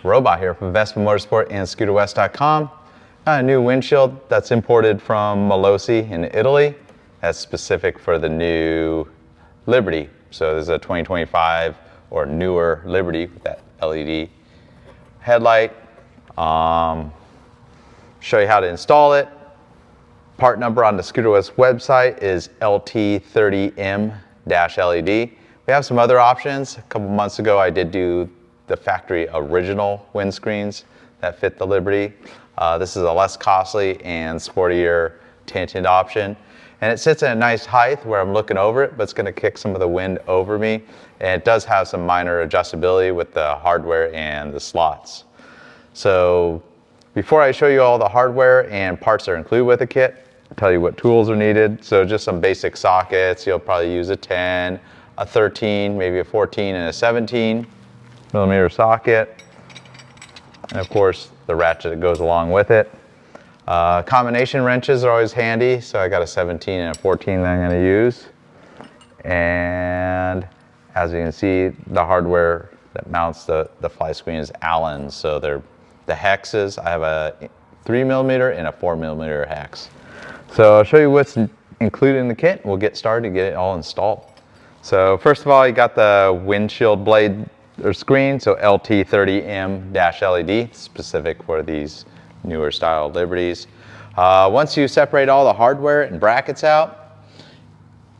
Robot here from Vespa Motorsport and ScooterWest.com. Got a new windshield that's imported from Malossi in Italy. That's specific for the new Liberty. So this is a 2025 or newer Liberty with that LED headlight. Show you how to install it. Part number on the ScooterWest website is LT30M-LED. We have some other options. A couple months ago I did do the factory original windscreens that fit the Liberty. This is a less costly and sportier tinted option. And it sits at a nice height where I'm looking over it, but it's gonna kick some of the wind over me. And it does have some minor adjustability with the hardware and the slots. So before I show you all the hardware and parts that are included with the kit, I'll tell you what tools are needed. So just some basic sockets. You'll probably use a 10, a 13, maybe a 14 and a 17 millimeter socket. And of course the ratchet that goes along with it. Combination wrenches are always handy. So I got a 17 and a 14 that I'm gonna use. And as you can see, the hardware that mounts the fly screen is Allen. So they're the hexes. I have a 3 millimeter and a 4 millimeter hex. So I'll show you what's included in the kit. We'll get started to get it all installed. So first of all, you got the windshield blade or screen, so LT30M-LED, specific for these newer style Liberties. Once you separate all the hardware and brackets out,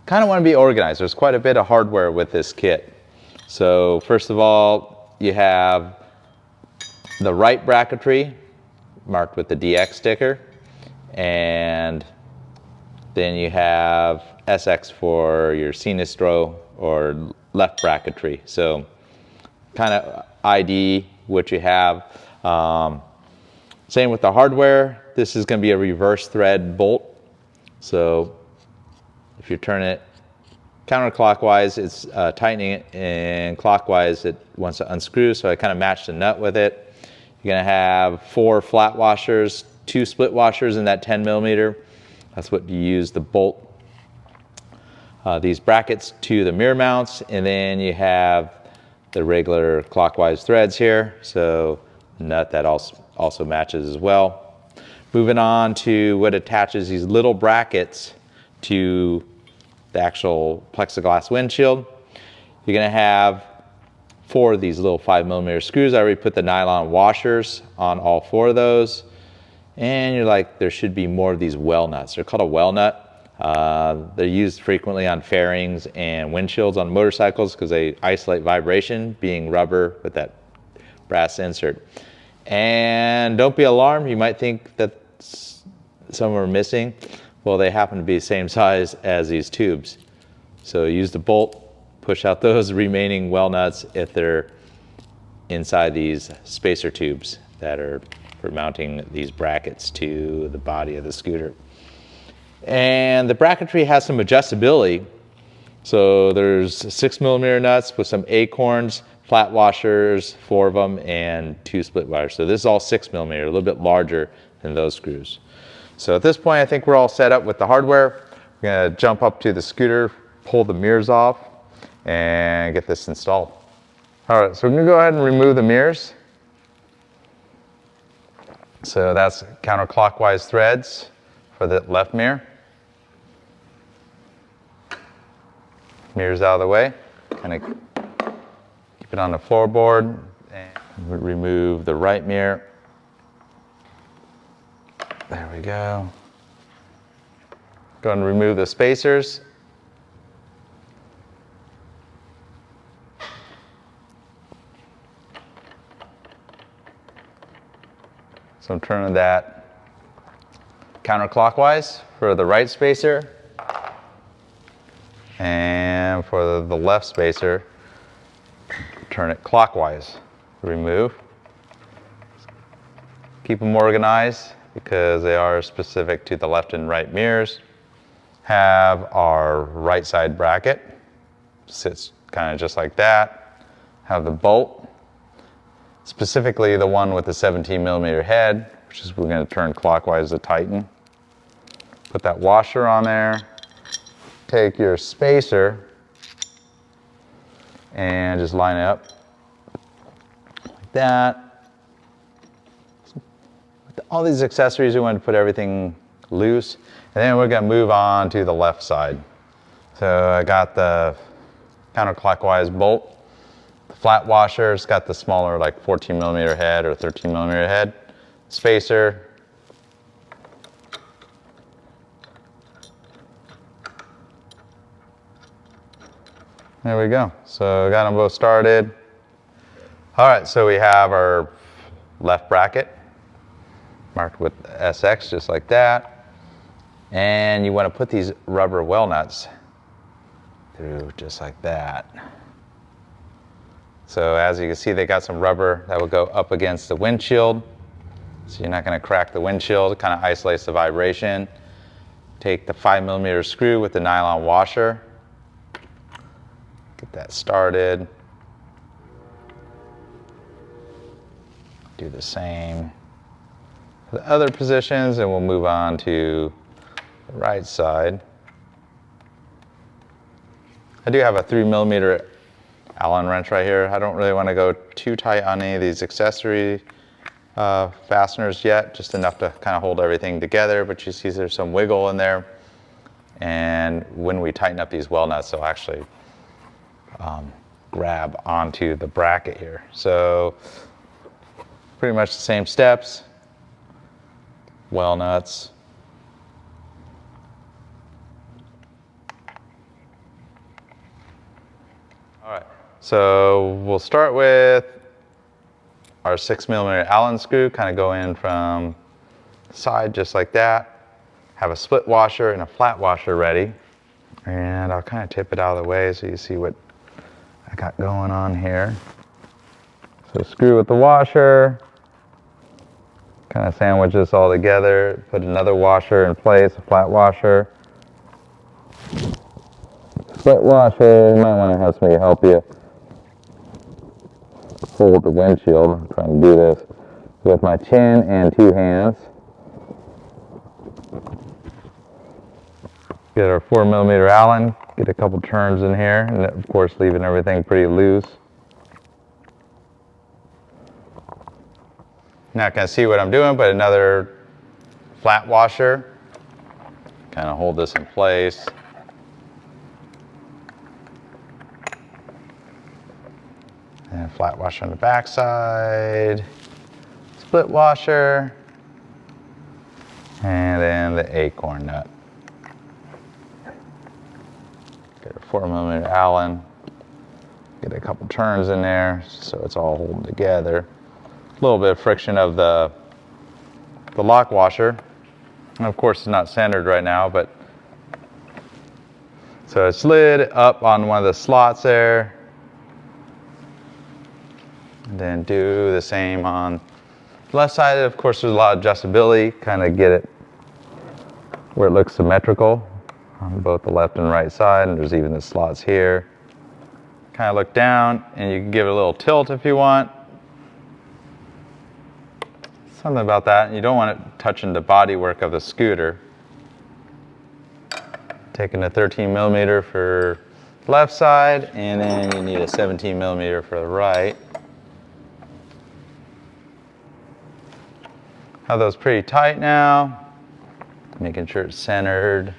kind of want to be organized. There's quite a bit of hardware with this kit. So first of all, you have the right bracketry marked with the DX sticker, and then you have SX for your Sinistro or left bracketry. So kind of ID what you have. Same with the hardware. This is going to be a reverse thread bolt. So if you turn it counterclockwise, it's tightening it, and clockwise it wants to unscrew. So I kind of matched the nut with it. You're going to have 4 flat washers, 2 split washers in that 10 millimeter. That's what you use to bolt these brackets to the mirror mounts. And then you have the regular clockwise threads here. So nut that also matches as well. Moving on to what attaches these little brackets to the actual plexiglass windshield. You're going to have 4 of these little 5 millimeter screws. I already put the nylon washers on all 4 of those. And you're like, there should be more of these well nuts. They're called a well nut. They're used frequently on fairings and windshields on motorcycles because they isolate vibration, being rubber with that brass insert. And don't be alarmed, you might think that some are missing. Well, they happen to be the same size as these tubes. So use the bolt, push out those remaining well nuts if they're inside these spacer tubes that are for mounting these brackets to the body of the scooter. And the bracketry has some adjustability. So there's 6 millimeter nuts with some acorns, flat washers, 4 of them, and 2 split washers. So this is all 6 millimeter, a little bit larger than those screws. So at this point, I think we're all set up with the hardware. We're gonna jump up to the scooter, pull the mirrors off, and get this installed. All right, so we're gonna go ahead and remove the mirrors. So that's counterclockwise threads for the left mirror. Mirrors out of the way, kind of keep it on the floorboard, and remove the right mirror. There we go. Go ahead and remove the spacers. So I'm turning that counterclockwise for the right spacer, and for the left spacer, turn it clockwise. Remove. Keep them organized because they are specific to the left and right mirrors. Have our right side bracket, sits kind of just like that. Have the bolt, specifically the one with the 17 millimeter head, which is we're going to turn clockwise to tighten. Put that washer on there. Take your spacer and just line it up like that. With all these accessories, we want to put everything loose. And then we're going to move on to the left side. So I got the counterclockwise bolt. The flat washer's got the smaller, like 14 millimeter head or 13 millimeter head. Spacer. There we go. So got them both started. All right, so we have our left bracket marked with SX, just like that. And you want to put these rubber well nuts through just like that. So as you can see, they got some rubber that will go up against the windshield. So you're not going to crack the windshield. It kind of isolates the vibration. Take the 5 millimeter screw with the nylon washer. Get that started. Do the same for the other positions, and we'll move on to the right side. I do have a 3 millimeter Allen wrench right here. I don't really want to go too tight on any of these accessory fasteners yet, just enough to kind of hold everything together, but you see there's some wiggle in there. And when we tighten up these well nuts, they'll actually grab onto the bracket here. So pretty much the same steps. Well nuts. All right, so we'll start with our 6 millimeter Allen screw, kind of go in from the side just like that. Have a split washer and a flat washer ready. And I'll kind of tip it out of the way so you see what I got going on here. So screw with the washer, kind of sandwich this all together, put another washer in place, a flat washer. Split washer, you might want to have somebody help you hold the windshield. I'm trying to do this with my chin and 2 hands. Get our 4 millimeter Allen, get a couple turns in here, and of course leaving everything pretty loose. Not going to see what I'm doing, but another flat washer. Kind of hold this in place. And flat washer on the back side. Split washer. And then the acorn nut. Get a 4 millimeter Allen. Get a couple turns in there so it's all holding together. A little bit of friction of the lock washer. And of course it's not centered right now, but so it slid up on one of the slots there. And then do the same on the left side. Of course there's a lot of adjustability, kind of get it where it looks symmetrical on both the left and right side, and there's even the slots here. Kind of look down and you can give it a little tilt if you want. Something about that. You don't want it touching the bodywork of the scooter. Taking a 13 millimeter for the left side, and then you need a 17 millimeter for the right. Have those pretty tight now. Making sure it's centered.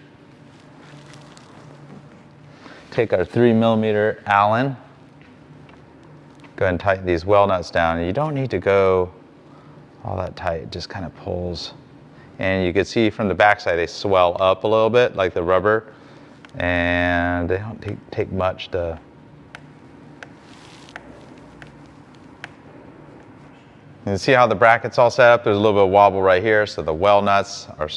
Take our 3 millimeter Allen. Go ahead and tighten these well nuts down. You don't need to go all that tight, it just kind of pulls. And you can see from the backside they swell up a little bit like the rubber, and they don't take much to. You can see how the bracket's all set up. There's a little bit of wobble right here, so the well nuts are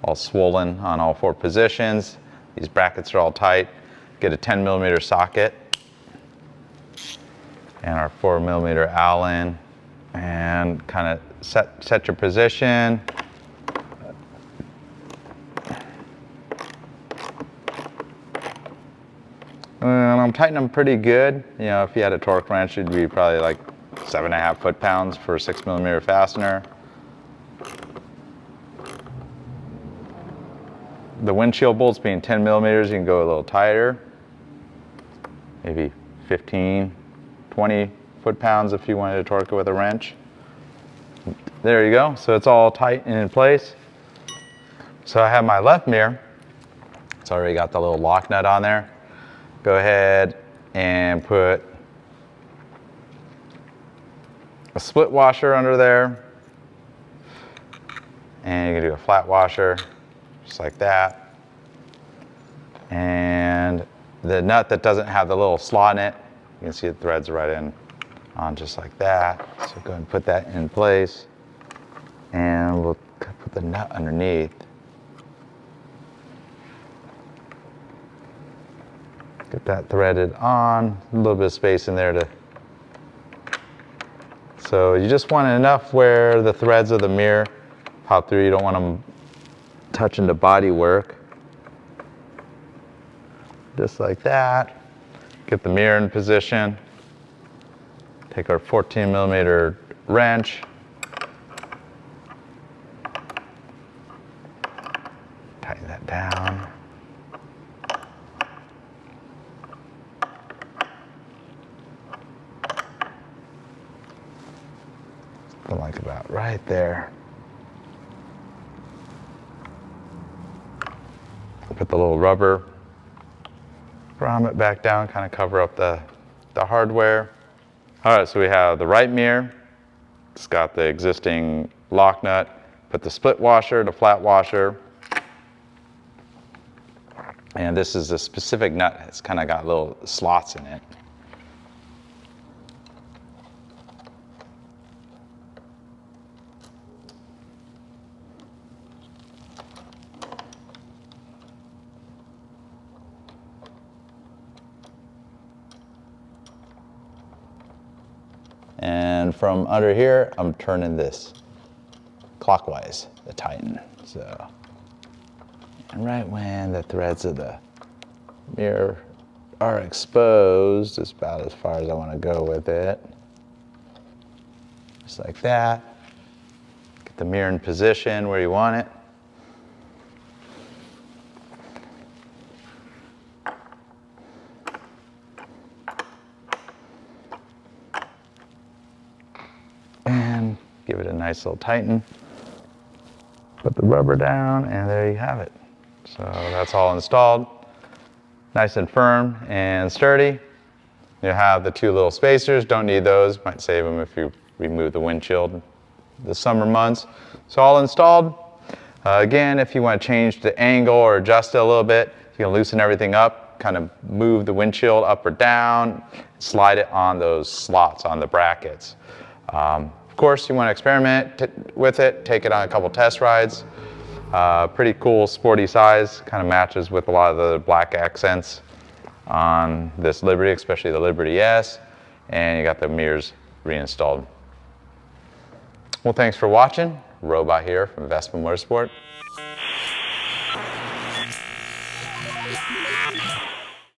all swollen on all 4 positions. These brackets are all tight. Get a 10 millimeter socket and our 4 millimeter Allen, and kind of set your position. And I'm tightening them pretty good. You know, if you had a torque wrench, it'd be probably like 7.5 foot-pounds for a 6 millimeter fastener. The windshield bolts being 10 millimeters, you can go a little tighter. Maybe 15, 20 foot-pounds if you wanted to torque it with a wrench. There you go. So it's all tight and in place. So I have my left mirror. It's already got the little lock nut on there. Go ahead and put a split washer under there. And you can do a flat washer, just like that. And the nut that doesn't have the little slot in it, you can see it threads right in on just like that. So go ahead and put that in place. And we'll put the nut underneath. Get that threaded on, a little bit of space in there to. So you just want enough where the threads of the mirror pop through. You don't want them touching the body work. Just like that. Get the mirror in position. Take our 14mm wrench. Tighten that down. Like about right there. Put the little rubber grommet back down, kind of cover up the hardware. All right, so we have the right mirror. It's got the existing lock nut. Put the split washer, the flat washer. And this is a specific nut. It's kind of got little slots in it. And from under here, I'm turning this clockwise to tighten. So, and right when the threads of the mirror are exposed, it's about as far as I want to go with it. Just like that. Get the mirror in position where you want it. And give it a nice little tighten. Put the rubber down, and there you have it. So that's all installed. Nice and firm and sturdy. You have the two little spacers. Don't need those. Might save them if you remove the windshield the summer months. So all installed. Again, if you want to change the angle or adjust it a little bit, you can loosen everything up, kind of move the windshield up or down, slide it on those slots on the brackets. Of course, you want to experiment with it, take it on a couple test rides. Pretty cool, sporty size, kind of matches with a lot of the black accents on this Liberty, especially the Liberty S, and you got the mirrors reinstalled. Well, thanks for watching. Robot here from Vespa Motorsport.